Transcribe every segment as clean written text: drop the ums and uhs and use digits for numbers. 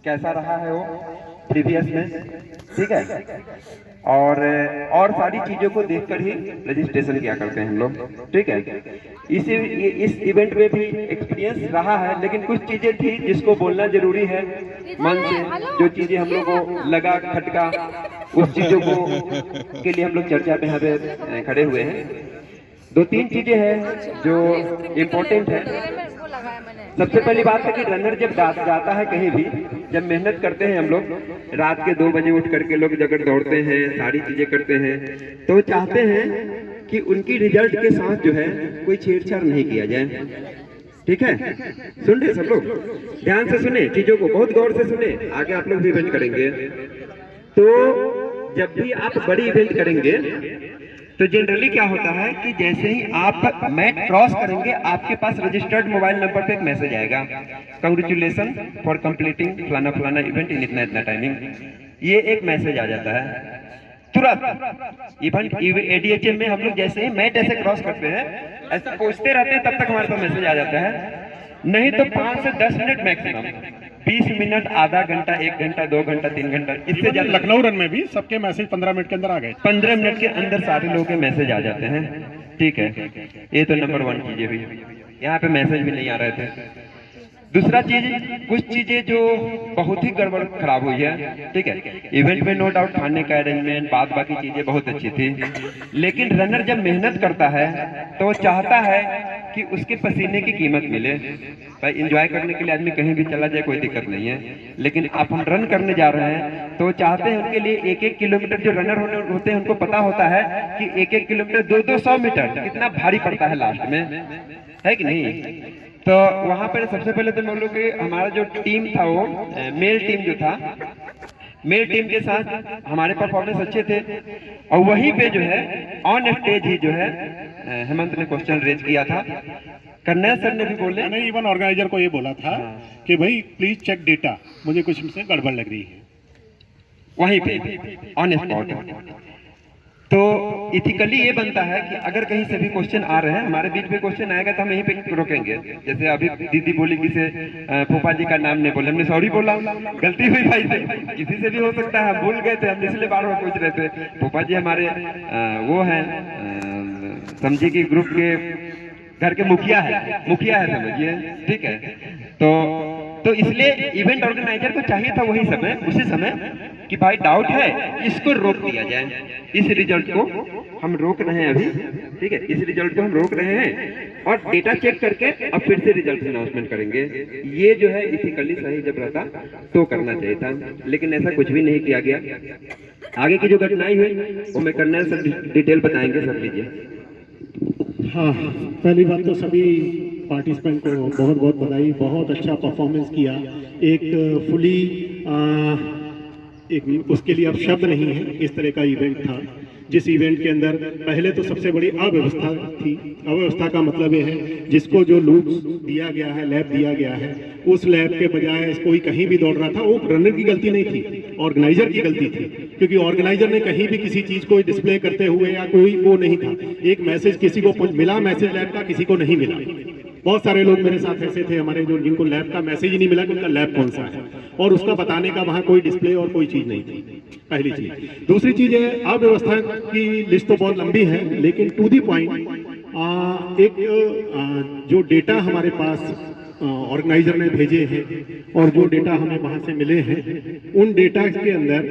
कैसा रहा है वो प्रीवियस में, ठीक है। और सारी चीजों को देखकर ही रजिस्ट्रेशन किया करते हैं हम लोग, ठीक है। इस इवेंट में भी एक्सपीरियंस रहा है, लेकिन कुछ चीजें थी जिसको बोलना जरूरी है मन से, जो चीजें हम लोग को लगा खटका, उस चीजों को के लिए हम लोग चर्चा पे यहाँ पे खड़े हुए हैं। 2-3 चीजें हैं जो इम्पोर्टेंट है। सबसे पहली बात है कि रनर जब जाता है कहीं भी, जब मेहनत करते हैं हम लोग, रात के 2 बजे उठ करके लोग जगह दौड़ते हैं, सारी चीजें करते हैं, तो चाहते हैं कि उनकी रिजल्ट के साथ जो है कोई छेड़छाड़ नहीं किया जाए, ठीक है। सुन रहे सब लोग, ध्यान से सुने चीजों को, बहुत गौर से सुने, आगे आप लोग भी इवेंट करेंगे। तो जब भी आप बड़ी इवेंट करेंगे तो जनरली क्या होता है कि जैसे ही आप मैट क्रॉस करेंगे, आपके पास रजिस्टर्ड मोबाइल नंबर पे एक मैसेज आएगा, कांग्रेचुलेशन फॉर कंप्लीटिंग फलाना फलाना इवेंट इन इतना इतना टाइमिंग। ये एक मैसेज आ जाता है तुरंत। इवेंट एडीएचएम में हम लोग जैसे ही मैट ऐसे क्रॉस करते हैं, ऐसे पहुंचते रहते हैं, तब तक हमारे पास मैसेज आ जाता है। नहीं तो 5 से 10 मिनट मैक्सिमम, 20 मिनट, आधा घंटा, 1 घंटा, 2 घंटा, 3 घंटा, इससे ज्यादा। लखनऊ रन में भी सबके मैसेज 15 मिनट के अंदर आ गए। 15 मिनट के अंदर सारे लोगों के मैसेज आ जाते हैं, ठीक है। ये तो नंबर 1 चीजें हुई। यहाँ पे मैसेज भी नहीं आ रहे थे। दूसरा चीज, कुछ चीजें जो बहुत ही गड़बड़ खराब हुई है, ठीक है। इवेंट में नो डाउट खाने का अरेंजमेंट, बाकी चीजें बहुत अच्छी थी, लेकिन रनर जब मेहनत करता है तो वो चाहता है कि उसके पसीने की कीमत मिले। भाई एंजॉय करने के लिए आदमी कहीं भी चला जाए, कोई दिक्कत नहीं है, लेकिन आप हम रन करने जा रहे हैं तो चाहते हैं उनके लिए 1-1 किलोमीटर, जो रनर होते हैं उनको पता होता है कि 1-1 किलोमीटर, 200 मीटर कितना भारी पड़ता है लास्ट में, है कि नहीं। तो वहां पर सबसे पहले तो हम लोग हमारा जो टीम था, वो मेल टीम जो था, मेल टीम के साथ हमारे परफॉर्मेंस अच्छे थे। और वहीं पे जो है ऑन स्टेज ही जो है हेमंत ने क्वेश्चन रेज किया था, कर्नल सर ने भी बोले, मैंने इवन ऑर्गेनाइजर को ये बोला था कि भाई प्लीज चेक डेटा, मुझे कुछ इनसे गड़बड़ लग रही है, वहीं पे ऑन स्पॉट। तो इथिकली ये बनता है कि अगर कहीं से भी क्वेश्चन आ रहे हैं, हमारे बीच में क्वेश्चन आएगा तो हम यहीं पे रोकेंगे। जैसे अभी दीदी बोली किसे फूफा जी का नाम नहीं बोले, हमने सॉरी बोला, गलती हुई भाई से, किसी से भी हो सकता है, हम भूल गए थे, हम इसलिए बार बार पूछ रहे थे। फूफा जी हमारे वो हैं, समझिए कि ग्रुप के घर के मुखिया है समझिए, ठीक है। तो इसलिए इवेंट ऑर्गेनाइजर को चाहिए था उसी समय कि भाई डाउट है, इसको रोक दिया जाए, इस रिजल्ट को हम रोक रहे हैं अभी, ठीक है, इस रिजल्ट को हम रोक रहे हैं और डेटा चेक करके अब फिर से रिजल्ट अनाउंसमेंट करेंगे। ये जो है इथिकली सही जब रहता तो करना चाहिए था, लेकिन ऐसा कुछ भी नहीं किया गया। आगे की जो घटनाएं हुई वो मैं कर्नल सर डिटेल बताएंगे, सब लीजिए। हाँ, पहली बात तो सभी पार्टिसिपेंट को बहुत बहुत बधाई, बहुत अच्छा परफॉर्मेंस किया। एक फुली एक उसके लिए अब शब्द नहीं है, इस तरह का इवेंट था जिस इवेंट के अंदर पहले तो सबसे बड़ी अव्यवस्था थी। अव्यवस्था का मतलब ये है, जिसको जो लूप दिया गया है, लैब दिया गया है, उस लैब के बजाय कोई कहीं भी दौड़ रहा था, वो रनर की गलती नहीं थी, ऑर्गेनाइजर की गलती थी, क्योंकि ऑर्गेनाइजर ने कहीं भी किसी चीज को डिस्प्ले करते हुए या कोई वो नहीं था। एक मैसेज किसी को मिला, मैसेज लैब का, किसी को नहीं मिला। बहुत सारे लोग मेरे साथ ऐसे थे हमारे जो जिनको लैब का मैसेज ही नहीं मिला कि उनका लैब कौन सा है, और उसका बताने का वहाँ कोई डिस्प्ले और कोई चीज नहीं थी, पहली चीज। दूसरी चीज है, अव्यवस्था की लिस्ट तो बहुत लंबी है, लेकिन टू दी पॉइंट एक जो डेटा हमारे पास ऑर्गेनाइजर ने भेजे हैं और जो डेटा हमें वहाँ से मिले हैं, उन डेटा के अंदर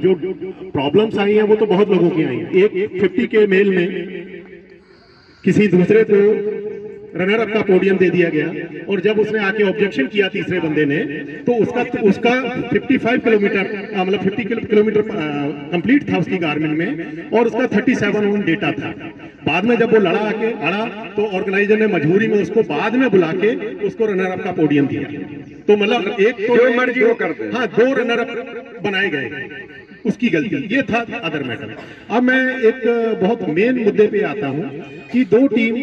जो प्रॉब्लम्स आई हैं वो तो बहुत लोगों की आई हैं। एक 50 के मेल में किसी दूसरे को रनर अप का पोडियम दे दिया गया, और जब उसने आके ऑब्जेक्शन किया तीसरे बंदे ने, तो उसका 55 किलोमीटर मतलब 50 किलोमीटर कंप्लीट था उसकी गारमेंट में, और उसका 37 ऑन डेटा था। बाद में जब वो लड़ा तो ऑर्गेनाइजर ने मजबूरी में उसको बाद में बुला के उसको रनर अप का पोडियम दिया। तो मतलब एक तो जो मर्जी वो करते हैं, हाँ, 2 रनर अप बनाए गए, उसकी गलती ये था, अदर मैटर। अब मैं एक बहुत मेन मुद्दे पे आता हूँ कि 2 टीम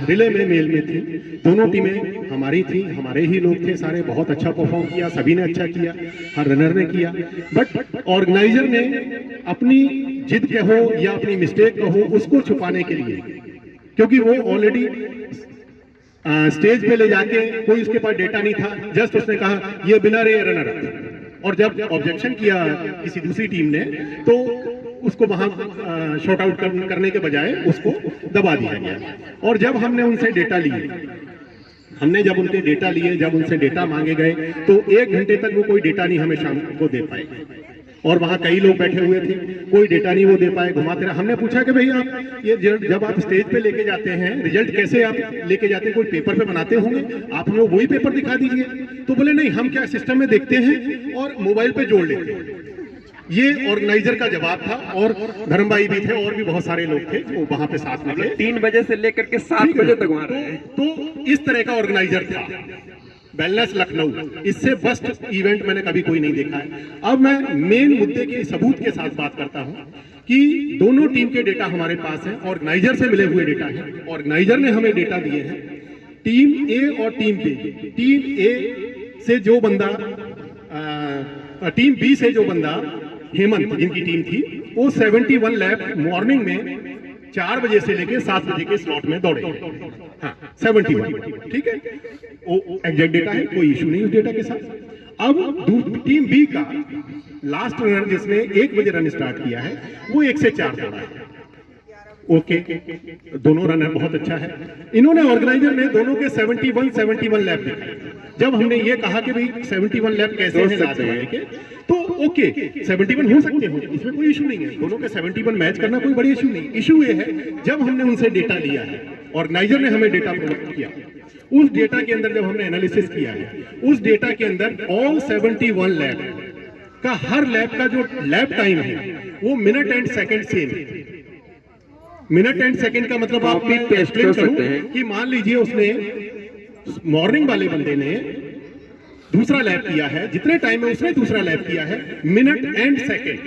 रिले में मेल में थी, दोनों टीमें हमारी थी, हमारे ही लोग थे सारे, बहुत अच्छा परफॉर्म किया, सभी ने अच्छा किया, हर रनर ने किया। बट ऑर्गेनाइजर ने अपनी जिद कहो या अपनी मिस्टेक कहो, उसको छुपाने के लिए, क्योंकि वो ऑलरेडी स्टेज पे ले जाके कोई उसके पास डेटा नहीं था, जस्ट उसने कहा ये विनर है, रनर अप। और जब ऑब्जेक्शन किया किसी दूसरी टीम ने तो उसको वहां शॉर्ट आउट करने के बजाय उसको दबा दिया गया। और जब हमने उनसे डेटा लिए, जब उनके डेटा लिए, जब उनसे डेटा मांगे गए तो 1 घंटे तक वो कोई डेटा नहीं हमें शाम को दे पाए। और वहां कई लोग बैठे हुए थे, कोई डेटा नहीं वो दे पाए, घुमाते रहे। हमने पूछा कि भाई आप ये जब आप स्टेज पे लेके जाते हैं रिजल्ट कैसे आप लेके जाते हैं, कोई पेपर पे बनाते होंगे, आप हमें वही पेपर दिखा दीजिए। तो बोले नहीं, हम क्या सिस्टम में देखते हैं और मोबाइल पे जोड़ लेते हैं। ये ऑर्गेनाइजर का जवाब था। और धर्म भाई भी थे और भी बहुत सारे लोग थे जो वहां पे साथ में थे। 3 बजे से लेकर के 7 बजे तक वहां रहे। तो इस तरह का ऑर्गेनाइजर था वेलनेस लखनऊ। इससे बेस्ट इवेंट मैंने कभी कोई नहीं देखा है। अब मैं मेन मुद्दे के सबूत के साथ बात करता हूं कि दोनों टीम के डेटा हमारे पास है, ऑर्गेनाइजर से मिले हुए डेटा है। ऑर्गेनाइजर ने हमें डेटा दिए हैं। टीम ए और टीम बी, टीम ए से जो बंदा टीम बी से जो बंदा हेमंत जिनकी टीम थी, वो 71 लैप मॉर्निंग में 4 बजे से लेके 7 बजे के स्लॉट में दौड़े। हाँ 71, ठीक है, वो एग्जैक्ट डेटा है, कोई इशू नहीं उस डेटा के साथ। अब टीम बी का लास्ट रनर जिसने 1 बजे रन स्टार्ट किया है वो 1 से 4 दौड़ा है। ओके, दोनों रनर बहुत अच्छा है। इन्होंने ऑर्गेनाइजर ने दोनों के 71 लैप दिखाए। जब हमने ये कहा कि भाई 71 लैप कैसे हैं लास्ट वाले के, तो ओके 71 हो सकते हैं, इसमें कोई इशू नहीं है। दोनों के 71 मैच करना कोई बड़ी इशू नहीं। इशू ये है जब हमने उनसे डेटा लिया है, ऑर्गेनाइजर ने हमें डेटा प्रोवाइड किया, उस डेटा के अंदर जब हमने एनालिसिस किया है, उस डेटा के अंदर ऑल 71 लैप का हर लैप का जो लैप टाइम है वो मिनट एंड सेकंड सेम है। मिनट एंड सेकंड का मतलब आप एक्सप्लेन करूं कि मान लीजिए उसने मॉर्निंग वाले बंदे ने दूसरा लैप किया है, जितने टाइम में उसने दूसरा लैप किया है मिनट एंड सेकंड,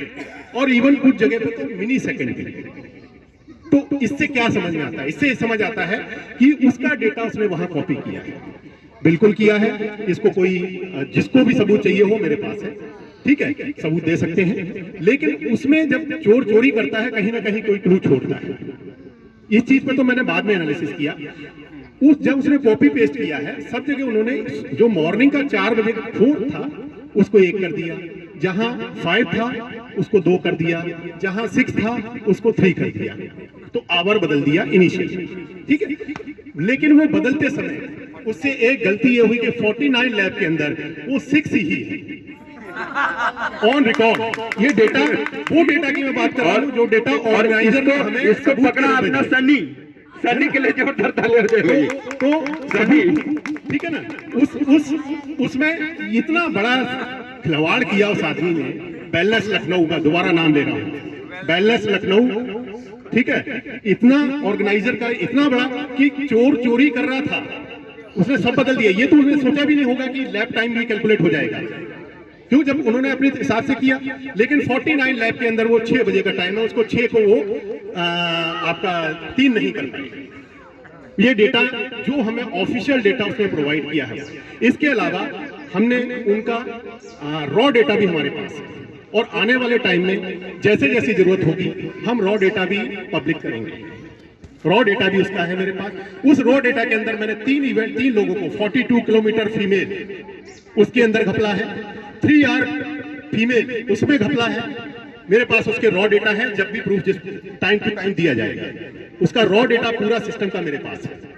और इवन कुछ जगह पे तो मिनी सेकंड भी। तो इससे क्या समझ में आता है? इससे समझ आता है कि उसका डेटा उसने वहां कॉपी किया है, बिल्कुल किया है। इसको कोई जिसको भी सबूत चाहिए हो मेरे पास है, ठीक है, सबूत दे सकते हैं। लेकिन उसमें जब चोर चोरी करता है कहीं ना कहीं कोई क्लू छोड़ता है। इस चीज पर तो मैंने बाद में एनालिसिस किया। जब उसने कॉपी पेस्ट किया है सब जगह उन्होंने जो मॉर्निंग का 4 बजे 4 था उसको 1 कर दिया, जहां 5 था उसको 2 कर दिया, जहां 6 था उसको 3 कर दिया। तो आवर बदल दिया इनिशियल, ठीक है। लेकिन वो बदलते समय उससे एक गलती ये हुई कि 49 लैब के अंदर वो 6 ही है ऑन रिकॉर्ड। ये डेटा वो डेटा की मैं बात कर रहा हूं जो डेटा ऑर्गेनाइजर ने हमें इसको पकड़ा अपना सनी के लिए जो तो सभी, ठीक है ना। उसमें इतना बड़ा खिलवाड़ किया उस आदमी ने। वेलनेस लखनऊ का दोबारा नाम ले रहा हूं, वेलनेस लखनऊ, ठीक है। इतना ऑर्गेनाइजर का इतना बड़ा कि चोर चोरी कर रहा था, उसने सब बदल दिया। ये तो उसने सोचा भी नहीं होगा कि लैप टाइम भी कैलकुलेट हो जाएगा, क्यों, जब उन्होंने अपने हिसाब से किया। लेकिन 49 लैब के अंदर वो 6 बजे का टाइम है, उसको 6 को वो आपका 3 नहीं कर पाए। ये डेटा जो हमें ऑफिशियल डेटा उसने प्रोवाइड किया है। इसके अलावा हमने उनका रॉ डेटा भी हमारे पास है, और आने वाले टाइम में जैसे जैसी जरूरत होगी हम रॉ डेटा भी पब्लिक करेंगे। रॉ डेटा भी उसका है मेरे पास। उस रॉ डेटा के अंदर मैंने 3 लोगों को 42 किलोमीटर फीमेल उसके अंदर घपला है, 3 आर फीमेल उसमें घपला है। मेरे पास उसके रॉ डेटा है, जब भी प्रूफ जिस टाइम टू टाइम दिया जाएगा उसका रॉ डेटा पूरा सिस्टम का मेरे पास है।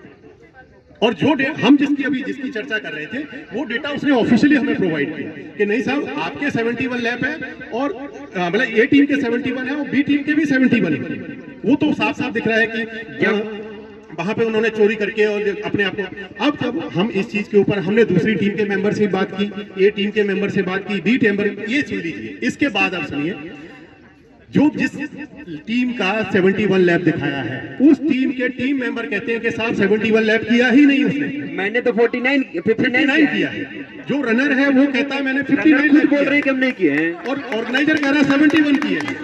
और जो हम जिसकी चर्चा कर रहे थे वो डेटा उसने ऑफिशियली हमें प्रोवाइड किया कि नहीं साहब आपके 71 लैब है, और मतलब ए टीम के 71 है और बी टीम के भी 71 है। वो तो साफ साफ दिख रहा है कि वहां पे उन्होंने चोरी करके और अपने आप को। अब जब हम इस चीज के ऊपर हमने दूसरी टीम के मेंबर से बात की, ए टीम के मेंबर से बात की, बी टीम, ये सुन लीजिए। इसके बाद आप सुनिए, जो जिस टीम का 71 लैब दिखाया है उस टीम के टीम मेंबर कहते हैं कि साहब 71 लैब किया ही नहीं उसने, मैंने तो 59 किया है। जो रनर है वो कहता है मैंने 59 लैब बोल रहे कि हमने किए हैं, और ऑर्गेनाइजर कह रहा है 71 किए हैं।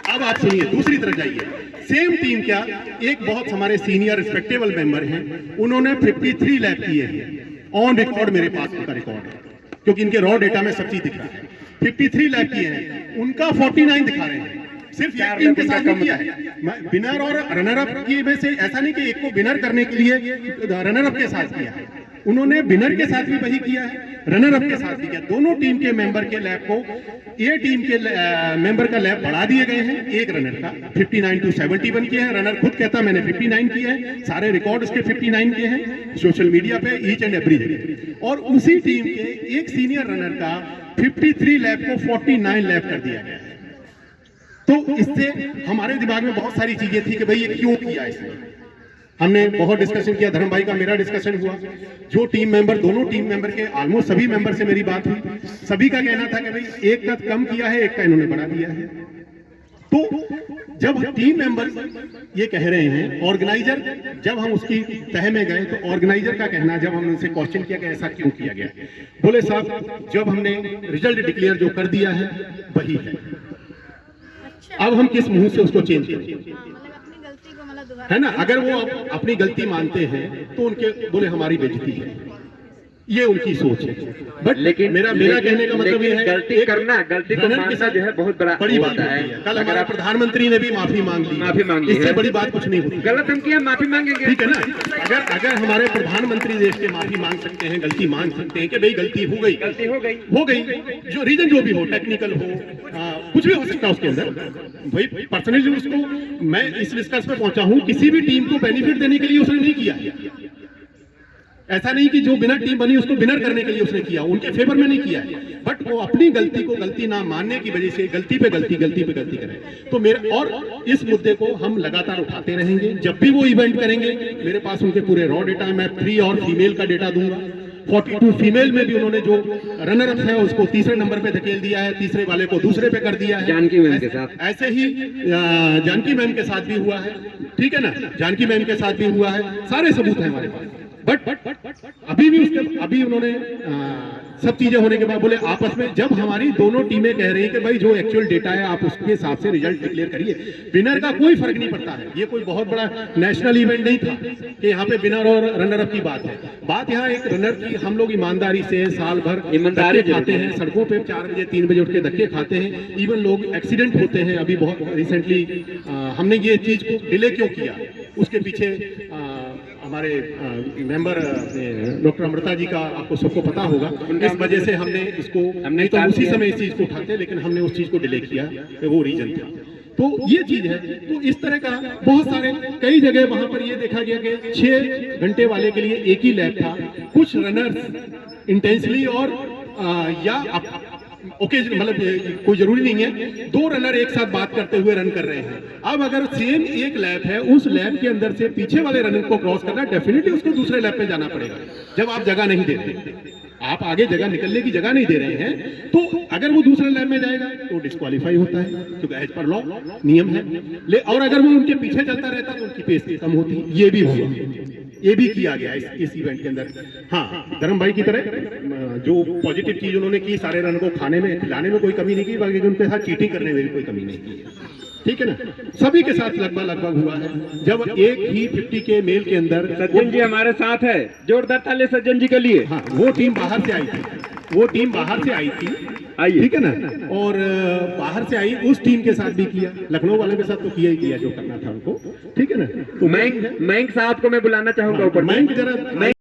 अब आप सुनिए, दूसरी तरफ जाइए। सेम टीम क्या, एक बहुत हमारे सीनियर रिस्पेक्टेबल मेंबर हैं, उन्होंने 53 लैब किए हैं ऑन रिकॉर्ड। मेरे पास उनका रिकॉर्ड है क्योंकि इनके रॉ डेटा में सब चीज दिख रहा है। 53 लैब किए हैं, उनका 49 दिखा रहे हैं। सिर्फ एक टीम के साथ ही किया है, विनर और रनर अप की में से ऐसा नहीं कि एक को विनर करने के लिए रनर अप के साथ किया है, उन्होंने विनर के साथ भी वही किया है, रनर अप के साथ भी किया। दोनों टीम के मेंबर के लैब को, ये टीम के मेंबर का लैब बढ़ा दिए गए हैं, एक रनर का 59 to 71 किया है। रनर खुद कहता मैंने 59 किया है, सारे रिकॉर्ड उसके 59 के हैं सोशल मीडिया पे ईच एंड एवरी जगह। और उसी टीम के एक सीनियर रनर का 53 लैब को 49 लैब कर दिया गया है। तो इससे हमारे दिमाग में बहुत सारी चीजें थी कि भाई ये क्यों किया इसने। हमने बहुत डिस्कशन किया, धर्म भाई का मेरा डिस्कशन हुआ, जो टीम मेंबर, दोनों टीम मेंबर के ऑलमोस्ट सभी मेंबर से मेरी बात हुई, सभी का कहना था कि भाई एक का कम किया है, एक का इन्होंने बढ़ा दिया है। तो जब टीम मेंबर ये कह रहे हैं, ऑर्गेनाइजर जब हम उसकी तह में गए तो ऑर्गेनाइजर का कहना, जब हमने उनसे क्वेश्चन किया कि ऐसा क्यों किया गया, बोले साहब जब हमने रिजल्ट डिक्लेयर जो कर दिया है वही है, अब हम किस मुंह से उसको चेंज करें, है ना। अगर वो अपनी गलती मानते हैं तो उनके बोले हमारी बेइज्जती है, ये उनकी सोच है। बट लेकिन मेरा कहने का मतलब ये है, गलती को मानना जो है बहुत बड़ी बात है। कल हमारा प्रधानमंत्री ने भी माफी मांग ली, इससे बड़ी बात कुछ नहीं होती। गलत हम किया, माफी मांगेंगे, ठीक है ना। अगर हमारे प्रधानमंत्री देश के माफी मांग सकते हैं, गलती मान सकते हैं कि भाई गलती हो गई, जो रीजन जो भी हो, टेक्निकल हो, कुछ भी हो सकता है उसके अंदर। भाई पर्सनली उसको मैं इस निष्कर्ष पे पहुंचा हूं, किसी भी टीम को बेनिफिट देने के लिए उसने नहीं किया, ऐसा नहीं कि जो बिनर टीम बनी उसको विनर करने के लिए उसने किया, उनके फेवर में नहीं किया है, बट वो अपनी गलती को गलती ना मानने की वजह से गलती पे गलती करें। तो मेरा, और इस मुद्दे को हम लगातार उठाते रहेंगे, जब भी वो इवेंट करेंगे मेरे पास उनके पूरे रॉ डेटा है, मैं 3 और फीमेल का डेटा दूंगा। 42 फीमेल में भी उन्होंने जो रनर अप है उसको तीसरे नंबर पे धकेल दिया है, तीसरे वाले को दूसरे पे कर दिया है, जानकी मैम के साथ। ऐसे ही जानकी मैम के साथ भी हुआ है, ठीक है ना, जानकी मैम के साथ भी हुआ है, सारे सबूत हैं हमारे पास। बट अभी उन्होंने सब चीजें होने के बाद बोले आपस में, जब हमारी दोनों टीमें कह रही हैं कि भाई जो एक्चुअल डेटा है आप उसके हिसाब से रिजल्ट डिक्लेयर करिए, विनर का कोई फर्क नहीं पड़ता है। ये कोई बहुत बड़ा नेशनल इवेंट नहीं था कि यहाँ पे विनर और रनर अप की बात है। बात यहाँ एक रनर की, हम लोग ईमानदारी से साल भर ईमानदारी खाते हैं, सड़कों पे 4 बजे 3 बजे उठ के धक्के खाते हैं, इवन लोग एक्सीडेंट होते हैं। अभी बहुत रिसेंटली हमने ये चीज को डिले क्यों किया, उसके पीछे हमारे मेंबर डॉक्टर अमृता जी का आपको सबको पता होगा, इस वजह से हमने इसको, नहीं तो उसी समय इस चीज को उठाते, लेकिन हमने उस चीज को डिले किया, वो रीजन था। तो ये चीज है। तो इस तरह का बहुत सारे, कई जगह वहां पर ये देखा गया कि 6 घंटे वाले के लिए एक ही लैब था, कुछ रनर्स इंटेंसली और या ओकेजन, मतलब कोई जरूरी नहीं है 2 रनर एक साथ बात करते हुए रन कर रहे हैं। अब अगर सेम एक लैब है, उस लैब के अंदर से पीछे वाले रनर को क्रॉस करना, डेफिनेटली उसको दूसरे लैब पे जाना पड़ेगा। जब आप जगह नहीं दे रहे, आप आगे जगह निकलने की जगह नहीं दे रहे हैं, तो अगर वो दूसरे लैब में जाएगा तो डिस्क्वालीफाई होता है, क्योंकि एज पर लॉ नियम है। और अगर वो उनके पीछे चलता रहता तो उनकी पेस कम होती। ये भी हुआ, ये भी किया गया इस इवेंट के अंदर। हाँ, धर्म भाई की तरह जो पॉजिटिव चीज उन्होंने की, सारे रन को खाने में खिलाने में कोई कमी नहीं की, बाकी उनके साथ चीटिंग करने में भी कोई कमी नहीं की, ठीक है ना। सभी के साथ लगभग हुआ है। जब एक ही 50 के मेल के अंदर सज्जन जी हमारे साथ है, जोरदार ताली सज्जन जी के लिए। हाँ, वो टीम बाहर से आई थी, ठीक है ना, और बाहर से आई, उस टीम के साथ भी किया, लखनऊ वाले के साथ तो किया ही किया जो करना था उनको, ठीक है ना। तो मयंक साहब को मैं बुलाना चाहूंगा ऊपर। मयंक जरा